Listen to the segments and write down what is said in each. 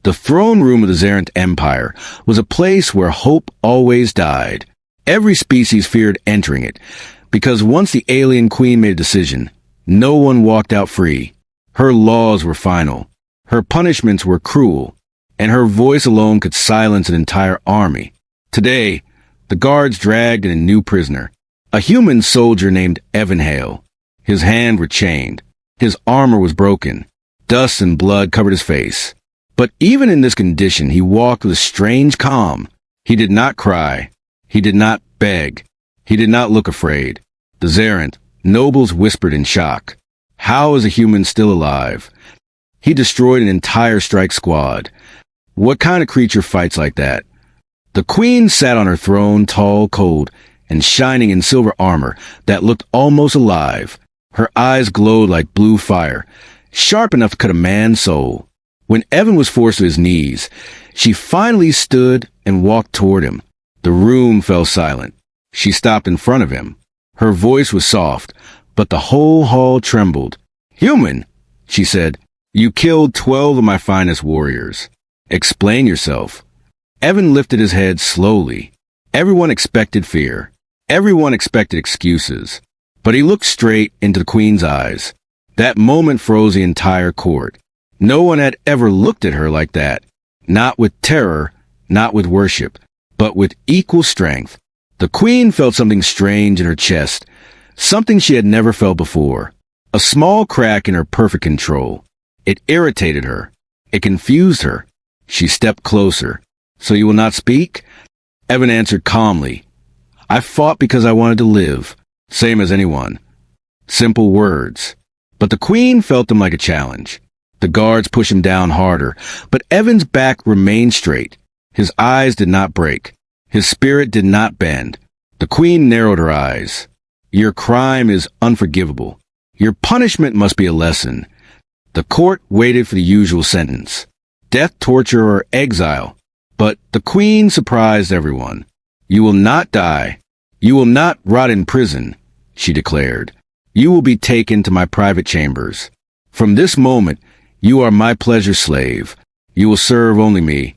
The throne room of the Zerent Empire was a place where hope always died. Every species feared entering it, because once the alien queen made a decision, no one walked out free. Her laws were final. Her punishments were cruel, and her voice alone could silence an entire army. Today, the guards dragged in a new prisoner, a human soldier named Evan Hale. His hands were chained. His armor was broken. Dust and blood covered his face. But even in this condition, he walked with a strange calm. He did not cry. He did not beg. He did not look afraid. The Zerent nobles whispered in shock. How is a human still alive? He destroyed an entire strike squad. What kind of creature fights like that? The queen sat on her throne, tall, cold, and shining in silver armor that looked almost alive. Her eyes glowed like blue fire, sharp enough to cut a man's soul. When Evan was forced to his knees, she finally stood and walked toward him. The room fell silent. She stopped in front of him. Her voice was soft, but the whole hall trembled. "Human," she said, "you killed 12 of my finest warriors. Explain yourself." Evan lifted his head slowly. Everyone expected fear. Everyone expected excuses. But he looked straight into the queen's eyes. That moment froze the entire court. No one had ever looked at her like that. Not with terror, not with worship, but with equal strength. The queen felt something strange in her chest, something she had never felt before. A small crack in her perfect control. It irritated her. It confused her. She stepped closer. "So you will not speak?" Evan answered calmly. "I fought because I wanted to live, same as anyone." Simple words. But the queen felt them like a challenge. The guards pushed him down harder, but Evan's back remained straight. His eyes did not break. His spirit did not bend. The queen narrowed her eyes. "Your crime is unforgivable. Your punishment must be a lesson." The court waited for the usual sentence: death, torture, or exile. But the queen surprised everyone. "You will not die. You will not rot in prison," she declared. "You will be taken to my private chambers. From this moment, you are my pleasure slave. You will serve only me."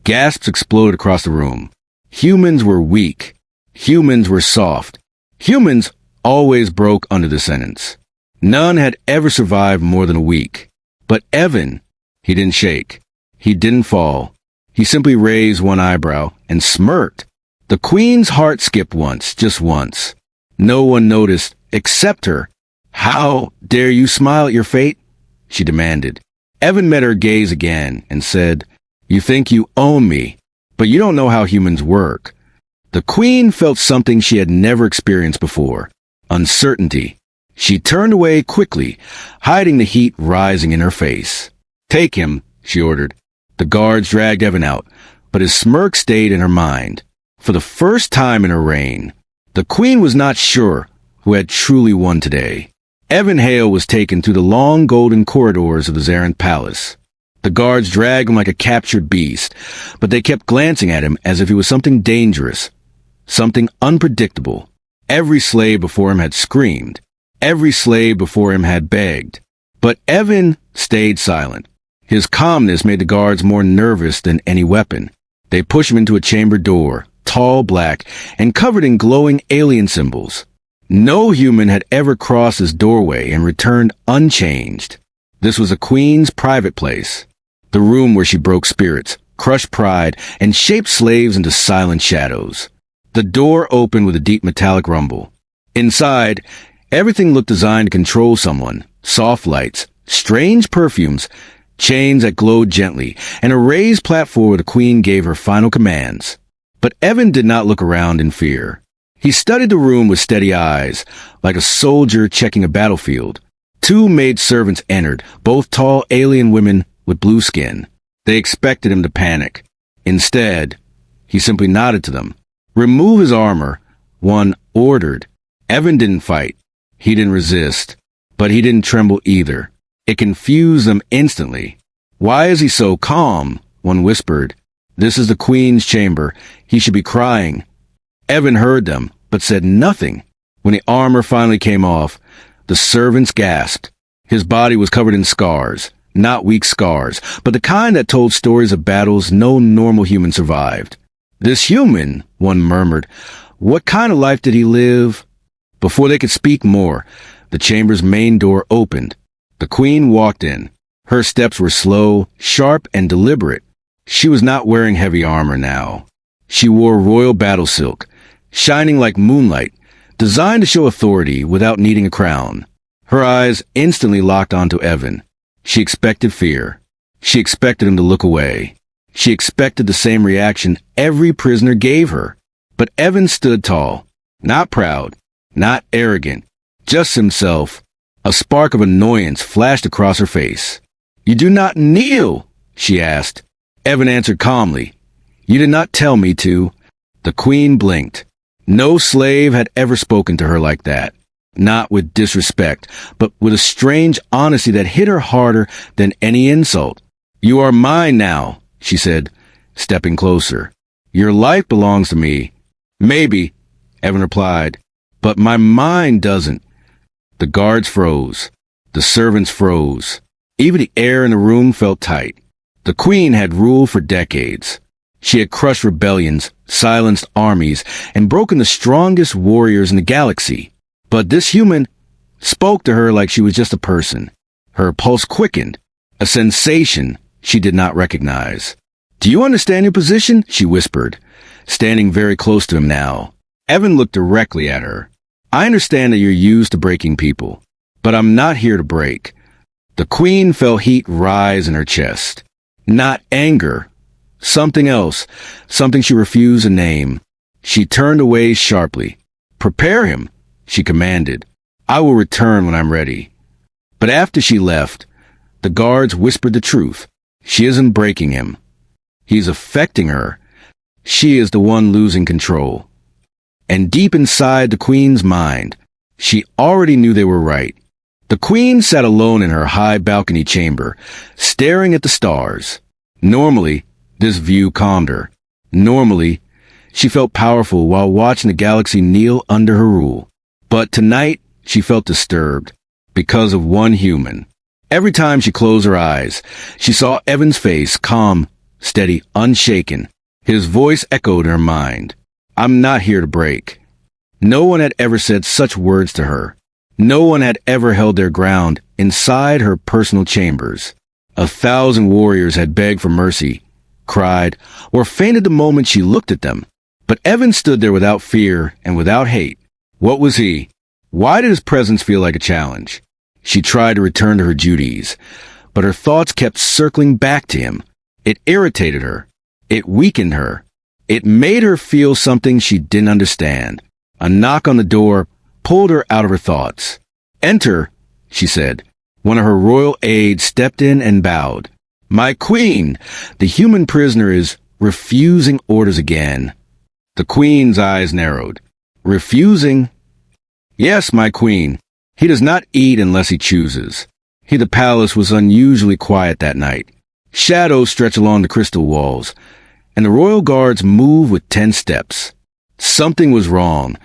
Gasps exploded across the room. Humans were weak. Humans were soft. Humans always broke under the sentence. None had ever survived more than a week. But Evan, he didn't shake. He didn't fall. He simply raised one eyebrow and smirked. The queen's heart skipped once, just once. No one noticed, except her. "How dare you smile at your fate?" she demanded. Evan met her gaze again and said, "You think you own me, but you don't know how humans work." The queen felt something she had never experienced before: uncertainty. She turned away quickly, hiding the heat rising in her face. "Take him," she ordered. The guards dragged Evan out, but his smirk stayed in her mind. For the first time in her reign, the queen was not sure who had truly won today. Evan Hale was taken through the long golden corridors of the Zerent Palace. The guards dragged him like a captured beast, but they kept glancing at him as if he was something dangerous, something unpredictable. Every slave before him had screamed. Every slave before him had begged. But Evan stayed silent. His calmness made the guards more nervous than any weapon. They pushed him into a chamber door, tall, black, and covered in glowing alien symbols. No human had ever crossed this doorway and returned unchanged. This was a queen's private place, the room where she broke spirits, crushed pride, and shaped slaves into silent shadows. The door opened with a deep metallic rumble. Inside, everything looked designed to control someone: soft lights, strange perfumes, chains that glowed gently, and a raised platform where the queen gave her final commands. But Evan did not look around in fear. He studied the room with steady eyes, like a soldier checking a battlefield. Two maidservants entered, both tall alien women with blue skin. They expected him to panic. Instead, he simply nodded to them. "Remove his armor," one ordered. Evan didn't fight. He didn't resist. But he didn't tremble either. It confused them instantly. "Why is he so calm?" one whispered. "This is the queen's chamber. He should be crying." Evan heard them, but said nothing. When the armor finally came off, the servants gasped. His body was covered in scars. Not weak scars, but the kind that told stories of battles no normal human survived. This human, one murmured. What kind of life did he live? Before they could speak more, the chamber's main door opened. The queen walked in. Her steps were slow, sharp, and deliberate. She was not wearing heavy armor now. She wore royal battle silk, shining like moonlight, designed to show authority without needing a crown. Her eyes instantly locked onto Evan. She expected fear. She expected him to look away. She expected the same reaction every prisoner gave her. But Evan stood tall, not proud, not arrogant, just himself. A spark of annoyance flashed across her face. "You do not kneel," she asked. Evan answered calmly. "You did not tell me to." The queen blinked. No slave had ever spoken to her like that. Not with disrespect, but with a strange honesty that hit her harder than any insult. "You are mine now," she said, stepping closer. "Your life belongs to me." "Maybe," Evan replied, "but my mind doesn't." The guards froze. The servants froze. Even the air in the room felt tight. The queen had ruled for decades. She had crushed rebellions, silenced armies, and broken the strongest warriors in the galaxy. But this human spoke to her like she was just a person. Her pulse quickened, a sensation she did not recognize. "Do you understand your position?" she whispered, standing very close to him now. Evan looked directly at her. "I understand that you're used to breaking people, but I'm not here to break." The queen felt heat rise in her chest. Not anger. Something else. Something she refused to name. She turned away sharply. "Prepare him," she commanded. "I will return when I'm ready." But after she left, the guards whispered the truth. She isn't breaking him. He's affecting her. She is the one losing control. And deep inside the queen's mind, she already knew they were right. The queen sat alone in her high balcony chamber, staring at the stars. Normally, this view calmed her. Normally, she felt powerful while watching the galaxy kneel under her rule. But tonight, she felt disturbed because of one human. Every time she closed her eyes, she saw Evan's face, calm, steady, unshaken. His voice echoed in her mind. "I'm not here to break." No one had ever said such words to her. No one had ever held their ground inside her personal chambers. 1,000 warriors had begged for mercy, cried, or fainted the moment she looked at them. But Evan stood there without fear and without hate. What was he? Why did his presence feel like a challenge? She tried to return to her duties, but her thoughts kept circling back to him. It irritated her. It weakened her. It made her feel something she didn't understand. A knock on the door pulled her out of her thoughts. "Enter," she said. One of her royal aides stepped in and bowed. "My queen, the human prisoner is refusing orders again." The queen's eyes narrowed. "Refusing?" "Yes, my queen. He does not eat unless he chooses." The palace was unusually quiet that night. Shadows stretched along the crystal walls, and the royal guards moved with 10 steps. Something was wrong.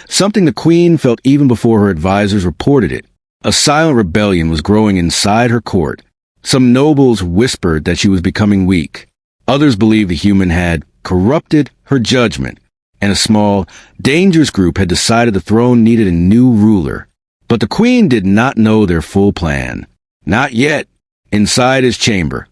Something the queen felt even before her advisors reported it. A silent rebellion was growing inside her court. Some nobles whispered that she was becoming weak. Others believed the human had corrupted her judgment, and a small, dangerous group had decided the throne needed a new ruler. But the queen did not know their full plan. Not yet. Inside his chamber,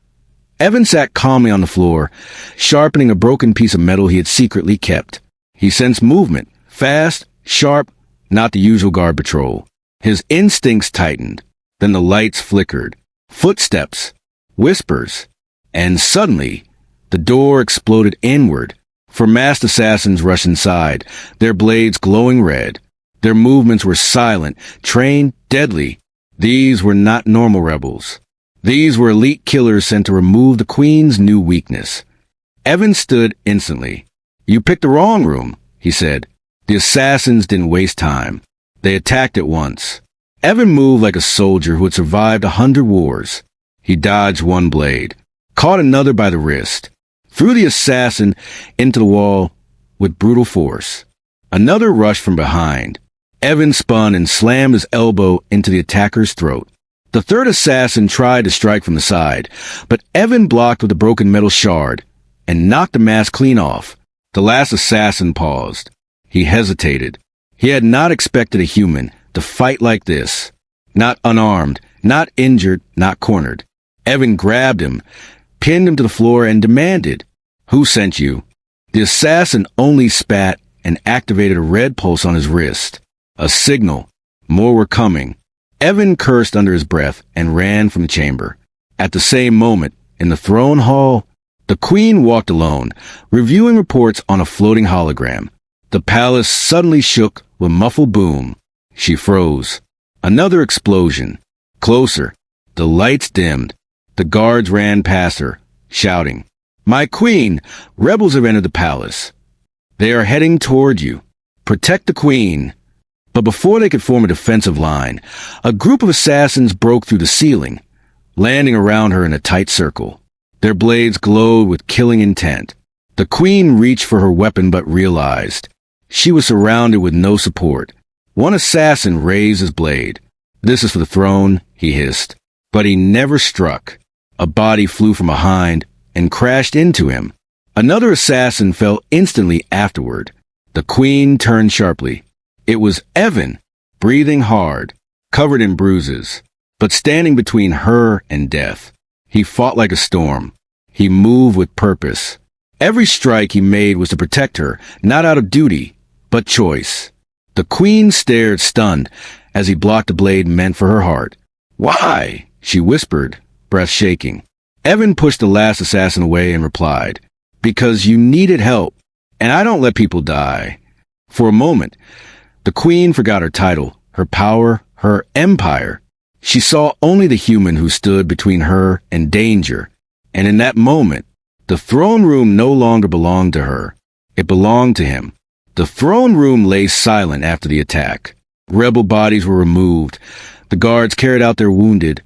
Evan sat calmly on the floor, sharpening a broken piece of metal he had secretly kept. He sensed movement, fast, sharp, not the usual guard patrol. His instincts tightened. Then the lights flickered. Footsteps, whispers, and suddenly, the door exploded inward. Four masked assassins rushed inside, their blades glowing red. Their movements were silent, trained, deadly. These were not normal rebels. These were elite killers sent to remove the queen's new weakness. Evan stood instantly. "You picked the wrong room," he said. The assassins didn't waste time. They attacked at once. Evan moved like a soldier who had survived 100 wars. He dodged one blade, caught another by the wrist, threw the assassin into the wall with brutal force. Another rushed from behind. Evan spun and slammed his elbow into the attacker's throat. The third assassin tried to strike from the side, but Evan blocked with a broken metal shard and knocked the mask clean off. The last assassin paused. He hesitated. He had not expected a human to fight like this. Not unarmed, not injured, not cornered. Evan grabbed him, pinned him to the floor, and demanded, "Who sent you?" The assassin only spat and activated a red pulse on his wrist. A signal. More were coming. Evan cursed under his breath and ran from the chamber. At the same moment, in the throne hall, the queen walked alone, reviewing reports on a floating hologram. The palace suddenly shook with a muffled boom. She froze. Another explosion. Closer. The lights dimmed. The guards ran past her, shouting, "My queen! Rebels have entered the palace. They are heading toward you. Protect the queen." But before they could form a defensive line, a group of assassins broke through the ceiling, landing around her in a tight circle. Their blades glowed with killing intent. The queen reached for her weapon but realized she was surrounded with no support. One assassin raised his blade. "This is for the throne," he hissed. But he never struck. A body flew from behind and crashed into him. Another assassin fell instantly afterward. The queen turned sharply. It was Evan, breathing hard, covered in bruises, but standing between her and death. He fought like a storm. He moved with purpose. Every strike he made was to protect her, not out of duty, but choice. The queen stared stunned as he blocked a blade meant for her heart. "Why?" she whispered, breath shaking. Evan pushed the last assassin away and replied, "Because you needed help, and I don't let people die." For a moment, the queen forgot her title, her power, her empire. She saw only the human who stood between her and danger. And in that moment, the throne room no longer belonged to her. It belonged to him. The throne room lay silent after the attack. Rebel bodies were removed. The guards carried out their wounded,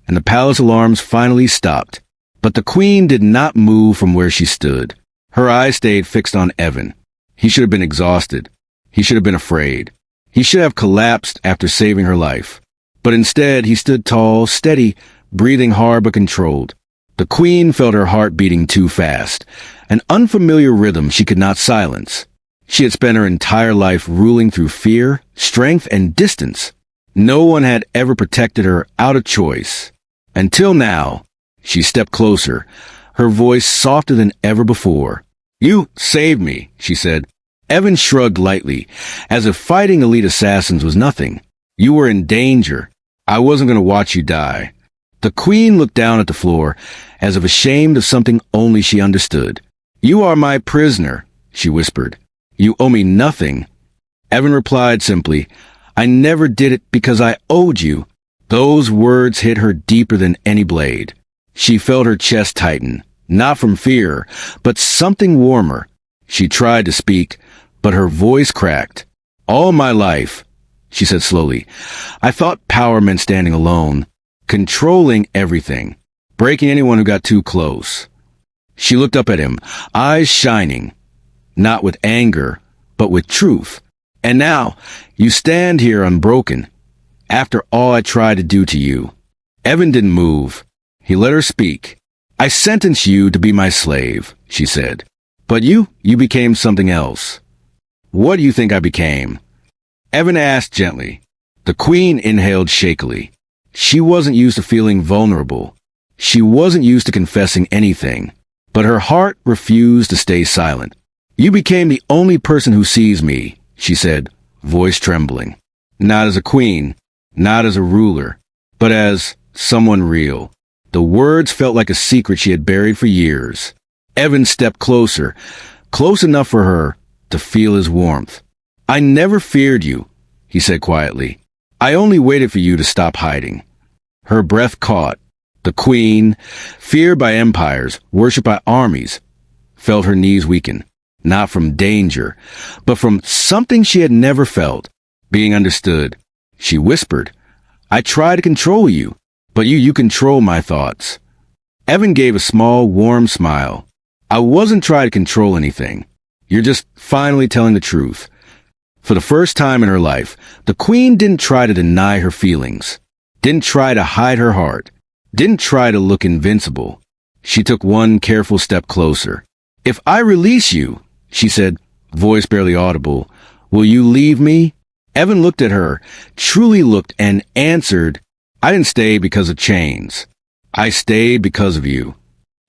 and the palace alarms finally stopped. But the queen did not move from where she stood. Her eyes stayed fixed on Evan. He should have been exhausted. He should have been afraid. He should have collapsed after saving her life. But instead, he stood tall, steady, breathing hard but controlled. The queen felt her heart beating too fast, an unfamiliar rhythm she could not silence. She had spent her entire life ruling through fear, strength, and distance. No one had ever protected her out of choice. Until now. She stepped closer, her voice softer than ever before. "You saved me," she said. Evan shrugged lightly, as if fighting elite assassins was nothing. "You were in danger. I wasn't going to watch you die." The queen looked down at the floor, as if ashamed of something only she understood. "You are my prisoner," she whispered. "You owe me nothing." Evan replied simply, "I never did it because I owed you." Those words hit her deeper than any blade. She felt her chest tighten, not from fear, but something warmer. She tried to speak, but her voice cracked. "All my life," she said slowly, "I thought power meant standing alone, controlling everything, breaking anyone who got too close." She looked up at him, eyes shining, not with anger, but with truth. "And now, you stand here unbroken, after all I tried to do to you." Evan didn't move. He let her speak. "I sentenced you to be my slave," she said. "But you became something else." "What do you think I became?" Evan asked gently. The queen inhaled shakily. She wasn't used to feeling vulnerable. She wasn't used to confessing anything. But her heart refused to stay silent. "You became the only person who sees me," she said, voice trembling. "Not as a queen, not as a ruler, but as someone real." The words felt like a secret she had buried for years. Evan stepped closer, close enough for her to feel his warmth. "I never feared you," he said quietly. "I only waited for you to stop hiding." Her breath caught. The queen, feared by empires, worshipped by armies, felt her knees weaken, not from danger, but from something she had never felt, being understood. She whispered, "I try to control you, but you control my thoughts." Evan gave a small, warm smile. "I wasn't trying to control anything. You're just finally telling the truth." For the first time in her life, the queen didn't try to deny her feelings. Didn't try to hide her heart. Didn't try to look invincible. She took one careful step closer. "If I release you," she said, voice barely audible, "will you leave me?" Evan looked at her, truly looked, and answered, "I didn't stay because of chains. I stayed because of you."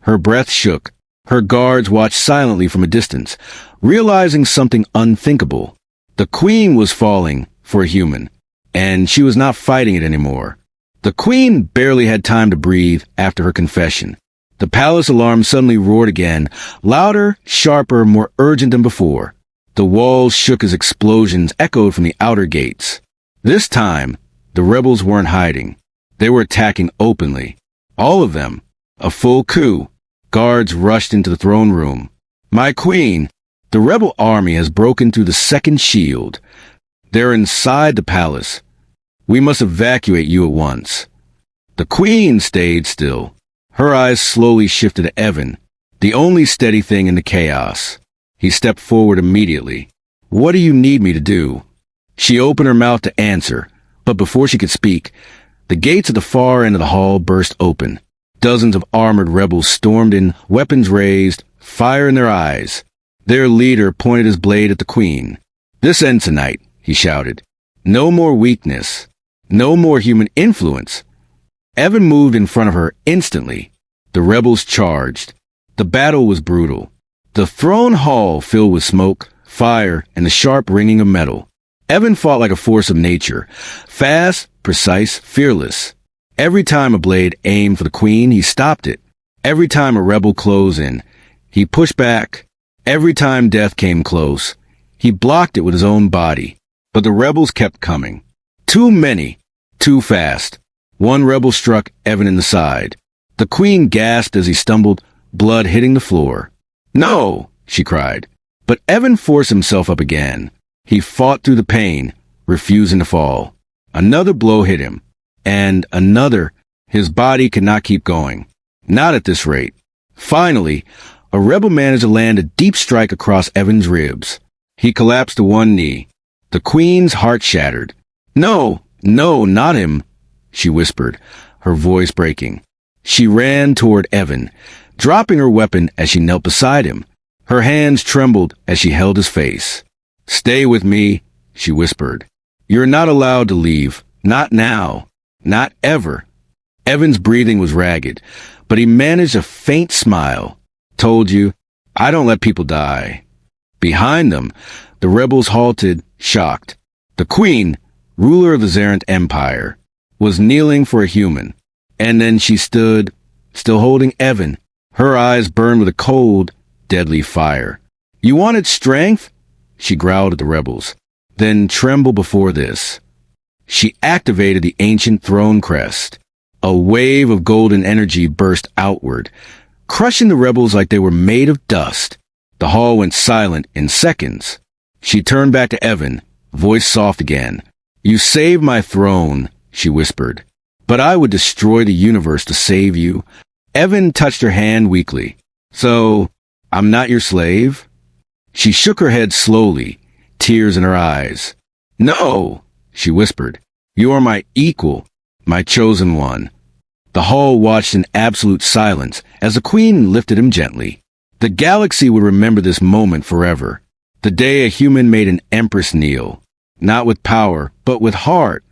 Her breath shook. Her guards watched silently from a distance, realizing something unthinkable. The queen was falling for a human, and she was not fighting it anymore. The queen barely had time to breathe after her confession. The palace alarm suddenly roared again, louder, sharper, more urgent than before. The walls shook as explosions echoed from the outer gates. This time, the rebels weren't hiding. They were attacking openly. All of them. A full coup. Guards rushed into the throne room. "My queen, the rebel army has broken through the second shield. They're inside the palace. We must evacuate you at once." The queen stayed still. Her eyes slowly shifted to Evan, the only steady thing in the chaos. He stepped forward immediately. "What do you need me to do?" She opened her mouth to answer, but before she could speak, the gates at the far end of the hall burst open. Dozens of armored rebels stormed in, weapons raised, fire in their eyes. Their leader pointed his blade at the queen. "This ends tonight," he shouted. "No more weakness. No more human influence." Evan moved in front of her instantly. The rebels charged. The battle was brutal. The throne hall filled with smoke, fire, and the sharp ringing of metal. Evan fought like a force of nature, fast, precise, fearless. Every time a blade aimed for the queen, he stopped it. Every time a rebel closed in, he pushed back. Every time death came close, he blocked it with his own body. But the rebels kept coming. Too many, too fast. One rebel struck Evan in the side. The queen gasped as he stumbled, blood hitting the floor. "No!" she cried. But Evan forced himself up again. He fought through the pain, refusing to fall. Another blow hit him. And another. His body could not keep going. Not at this rate. Finally, a rebel managed to land a deep strike across Evan's ribs. He collapsed to one knee. The queen's heart shattered. "No, no, not him," she whispered, her voice breaking. She ran toward Evan, dropping her weapon as she knelt beside him. Her hands trembled as she held his face. "Stay with me," she whispered. "You're not allowed to leave. Not now. Not ever." Evan's breathing was ragged, but he managed a faint smile. "Told you, I don't let people die." Behind them, the rebels halted, shocked. The queen, ruler of the Zarant Empire, was kneeling for a human. And then she stood, still holding Evan. Her eyes burned with a cold, deadly fire. "You wanted strength?" she growled at the rebels. "Then tremble before this." She activated the ancient throne crest. A wave of golden energy burst outward, crushing the rebels like they were made of dust. The hall went silent in seconds. She turned back to Evan, voice soft again. "You saved my throne," she whispered. "But I would destroy the universe to save you." Evan touched her hand weakly. "So, I'm not your slave?" She shook her head slowly, tears in her eyes. "No," she whispered. "You are my equal, my chosen one." The hall watched in absolute silence as the queen lifted him gently. The galaxy would remember this moment forever. The day a human made an empress kneel, not with power, but with heart.